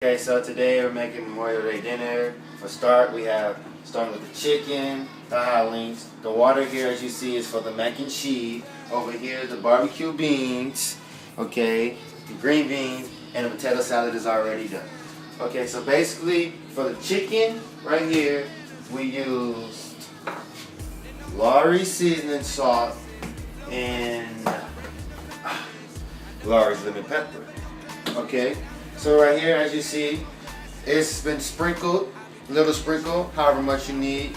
Okay, so today we're making Memorial Day dinner. For start, we have starting with the chicken, the hot links. The water here, as you see, is for the mac and cheese. Over here, the barbecue beans, okay, the green beans, and the potato salad is already done. Okay, so basically, for the chicken, right here, we used Lawry's seasoning salt and Lawry's lemon pepper. Okay. So right here, as you see, it's been sprinkled, a little sprinkle, however much you need.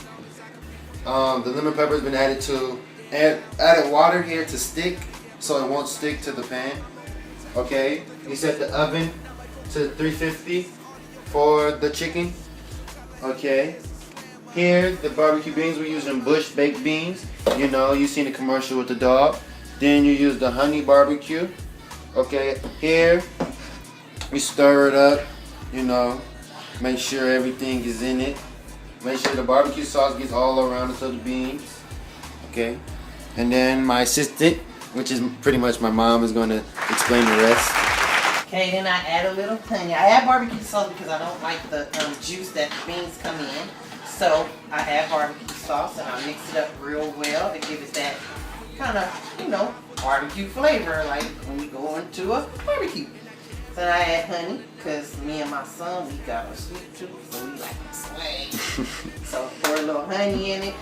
The lemon pepper has been added to, and added water here to stick, so it won't stick to the pan. Okay, you set the oven to 350 for the chicken. Okay, here the barbecue beans, we're using Bush baked beans. You know, you've seen the commercial with the dog. Then you use the honey barbecue. Okay, here we stir it up, you know, make sure everything is in it. Make sure the barbecue sauce gets all around the beans. Okay. And then my assistant, which is pretty much my mom, is going to explain the rest. Okay, then I add a little honey. I add barbecue sauce because I don't like the juice that the beans come in. So I add barbecue sauce and I mix it up real well to give it that kind of, you know, barbecue flavor like when you go into a barbecue. Then I add honey, because me and my son, we got a sweet tooth, so we like to swing. So pour a little honey in it.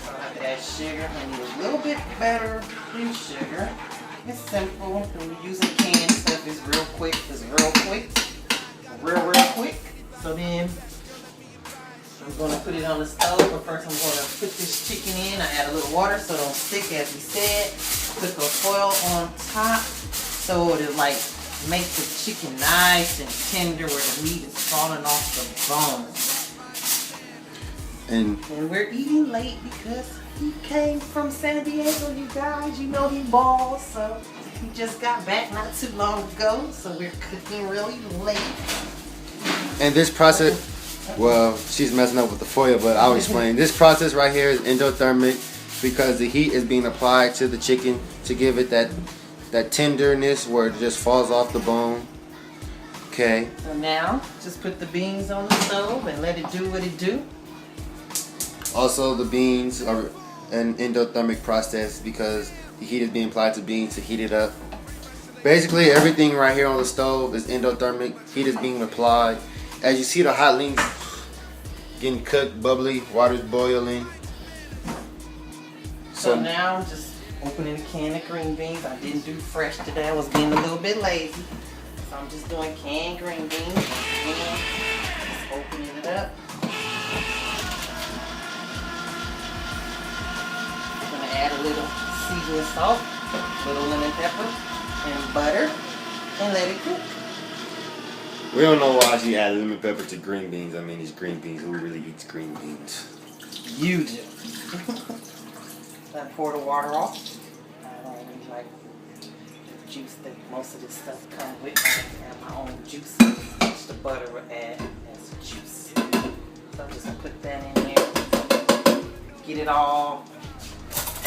So I have to add sugar. Honey is a little bit better than sugar. It's simple. When you're using canned stuff, it's real quick. It's real quick. Real quick. So then I'm going to put it on the stove, but first I'm going to put this chicken in. I add a little water so it don't stick, as we said. Put the foil on top so it'll like make the chicken nice and tender where the meat is falling off the bone. And we're eating late because he came from San Diego, you guys. You know he balls, so he just got back not too long ago, so we're cooking really late. And this process, well, she's messing up with the foil, but I'll explain. This process right here is endothermic because the heat is being applied to the chicken to give it that tenderness where it just falls off the bone. Okay. So now, just put the beans on the stove and let it do what it do. Also, the beans are an endothermic process because the heat is being applied to beans to heat it up. Basically, everything right here on the stove is endothermic. Heat is being applied. As you see, the hot links getting cooked, bubbly, water's boiling. So now, just opening a can of green beans. I didn't do fresh today. I was being a little bit lazy. So I'm just doing canned green beans. Just opening it up. I'm going to add a little seasoning salt, a little lemon pepper, and butter, and let it cook. We don't know why she added lemon pepper to green beans. I mean, it's green beans. Who really eats green beans? You do. I pour the water off. I don't really like the juice that most of this stuff comes with. I have my own juice, which the butter will add as juice. So I'm just gonna put that in there. Get it all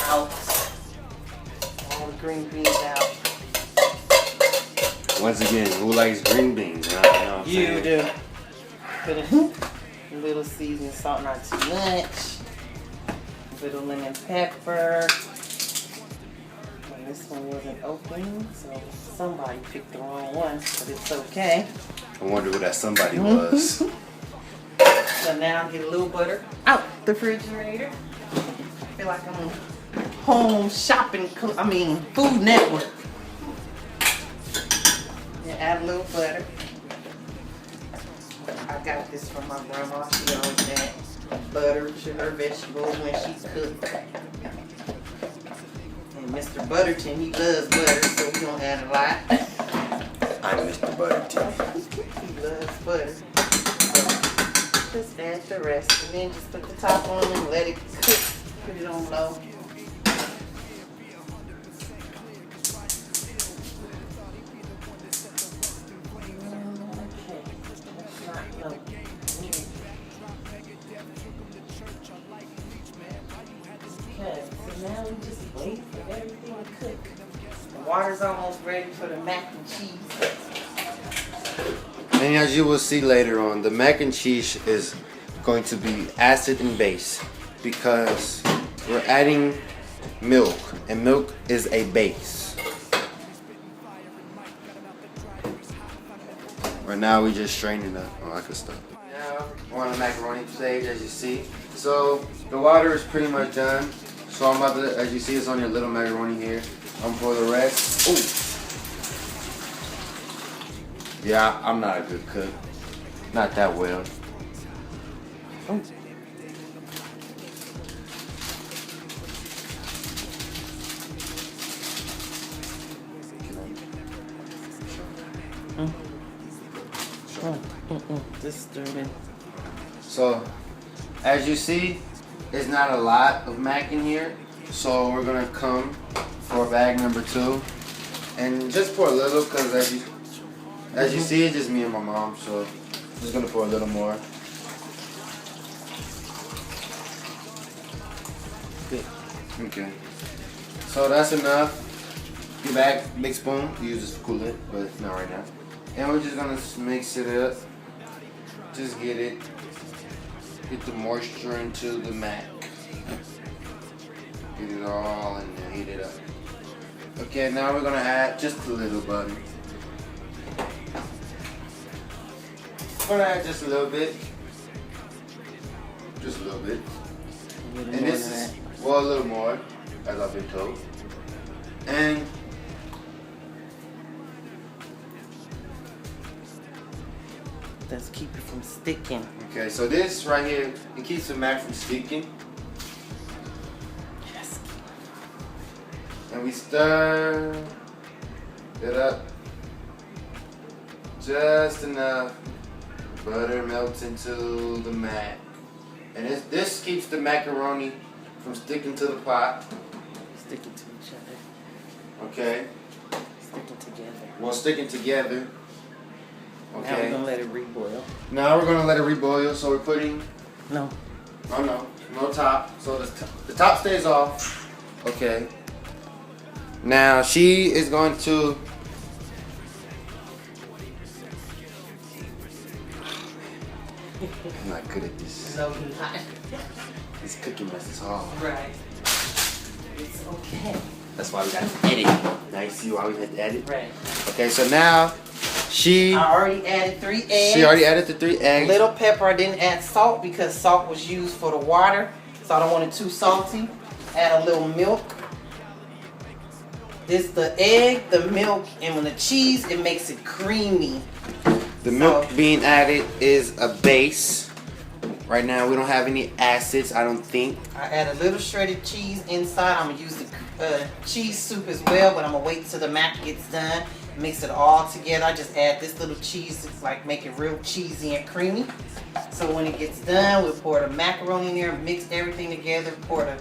out. All the green beans out. Once again, who likes green beans? You know what I'm saying? You do. Put a little seasoning salt, not too much. Little lemon pepper. And this one wasn't open, so somebody picked the wrong one, but it's okay. I wonder who that somebody was. So now get a little butter out the refrigerator. I feel like I'm on home shopping, Food Network. And add a little butter. I got this from my grandma. She always had butter to her vegetables when she cooked. And Mr. Butterton, he loves butter, so we don't add a lot. I'm Mr. Butterton. He loves butter. So just add the rest, and then just put the top on and let it cook. Put it on low. Okay, so now we just wait for everything to cook. The water's almost ready for the mac and cheese. And as you will see later on, the mac and cheese is going to be acid and base because we're adding milk, and milk is a base. Right now we just straining up. Oh, I could stop. Now we're on the macaroni stage, as you see. So the water is pretty much done. So I'm about to, as you see, it's on your little macaroni here. I'm for the rest. Ooh. Yeah, I'm not a good cook. Not that well. Oh. Disturbing. So, as you see, it's not a lot of mac in here. So we're gonna come for bag number 2, and just pour a little, cause as you see, it's just me and my mom. So I'm just gonna pour a little more. Good. Okay. So that's enough. Your bag, big spoon. You use this to cool it, but not right now. And we're just gonna mix it up. Just get the moisture into the mac. Get it all in there, heat it up. Okay, now we're gonna add just a little butter. We're gonna add just a little bit. Just a little bit. And this is, well, a little more, as I've been told. And That's keep it from sticking. okay, so this right here, it keeps the mac from sticking. Yes. And we stir it up just enough. Butter melts into the mac. And this keeps the macaroni from sticking to the pot. Sticking to each other. Okay? Sticking together. Well, sticking together. Now we're Okay. gonna let it reboil. Now we're gonna let it reboil. So we're putting, No. oh no top. So the top stays off. Okay. Now she is going to. I'm not good at this. No, you're not. This cooking mess is hard. Right. It's okay. That's why we got to edit. Now you see why we had to edit? Right. Okay, so now I already added 3 eggs. she already added the 3 eggs. Little pepper. I didn't add salt because salt was used for the water, so I don't want it too salty. Add a little milk. This the egg, the milk, and when the cheese, it makes it creamy. The milk being added is a base. Right now we don't have any acids, I don't think. I add a little shredded cheese inside. I'm gonna use the cheese soup as well, but I'm gonna wait till the mac gets done. Mix it all together. I just add this little cheese. It's like make it real cheesy and creamy. So when it gets done, we'll pour the macaroni in there, mix everything together, pour the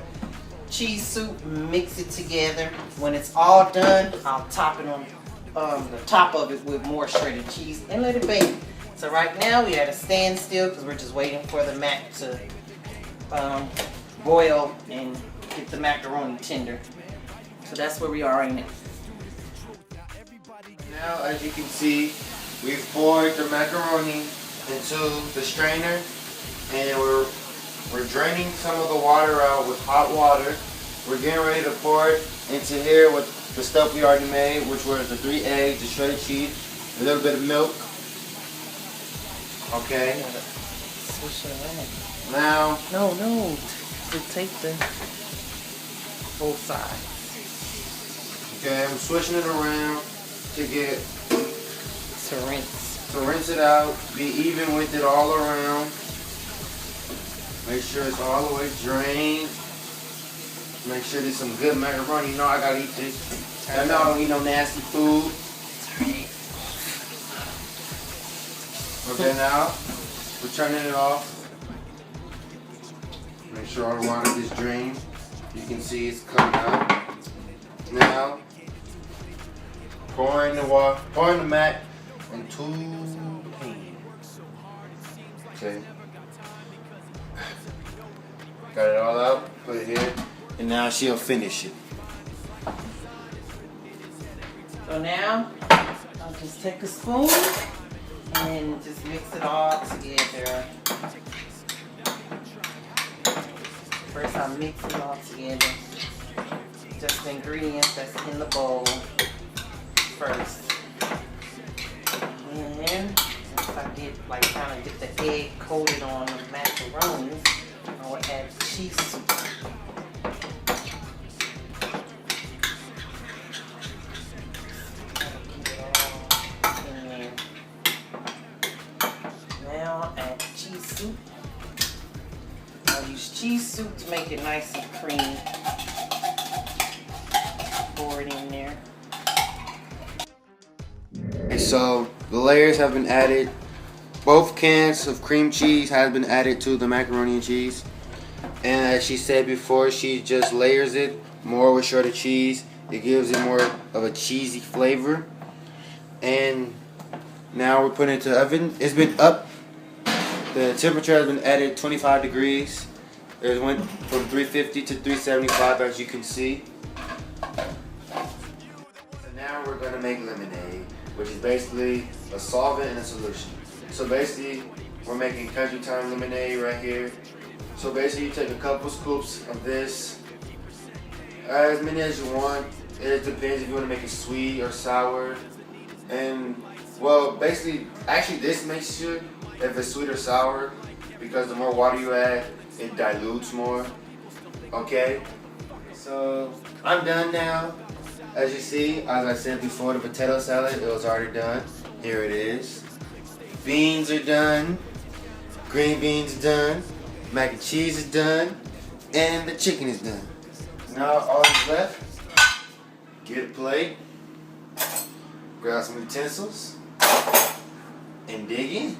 cheese soup, mix it together. When it's all done, I'll top it on the top of it with more shredded cheese and let it bake. So right now we at a standstill because we're just waiting for the mac to boil and get the macaroni tender. So that's where we are right now. Now, as you can see, we've poured the macaroni into the strainer, and we're draining some of the water out with hot water. We're getting ready to pour it into here with the stuff we already made, which was the 3 eggs, the shredded cheese, a little bit of milk. Okay. Swish it around. Now. No. To take the both sides. Okay, I'm swishing it around to get To rinse it out. Be even with it all around. Make sure it's all the way drained. Make sure there's some good macaroni. You know I gotta eat this. I know I don't eat no nasty food. Okay, now we're turning it off. Make sure all the water is drained. You can see it's coming out. Now, pouring the mac into the pan. Okay. Got it all out, put it here, and now she'll finish it. So now, I'll just take a spoon and And just mix it all together. First I mix it all together. Just the ingredients that's in the bowl first. And then once I get like kind of get the egg coated on the macaroons, I will add cheese soup. Now add cheese soup. I'll use cheese soup to make it nice and creamy. Pour it in there. And so the layers have been added. Both cans of cream cheese has been added to the macaroni and cheese. And as she said before, she just layers it more with shredded cheese. It gives it more of a cheesy flavor. And now we're putting it to the oven. It's been up. The temperature has been added 25 degrees. It went from 350 to 375, as you can see. So now we're going to make lemonade, which is basically a solvent and a solution. So basically, we're making country time lemonade right here. So basically, you take a couple scoops of this, as many as you want. It depends if you want to make it sweet or sour. And well, basically, actually this makes sure if it's sweet or sour, because the more water you add, it dilutes more. Okay, so I'm done now. As you see, as I said before, the potato salad, it was already done. Here it is. Beans are done. Green beans done. Mac and cheese is done. And the chicken is done. Now all that's left, get a plate, grab some utensils, and dig in.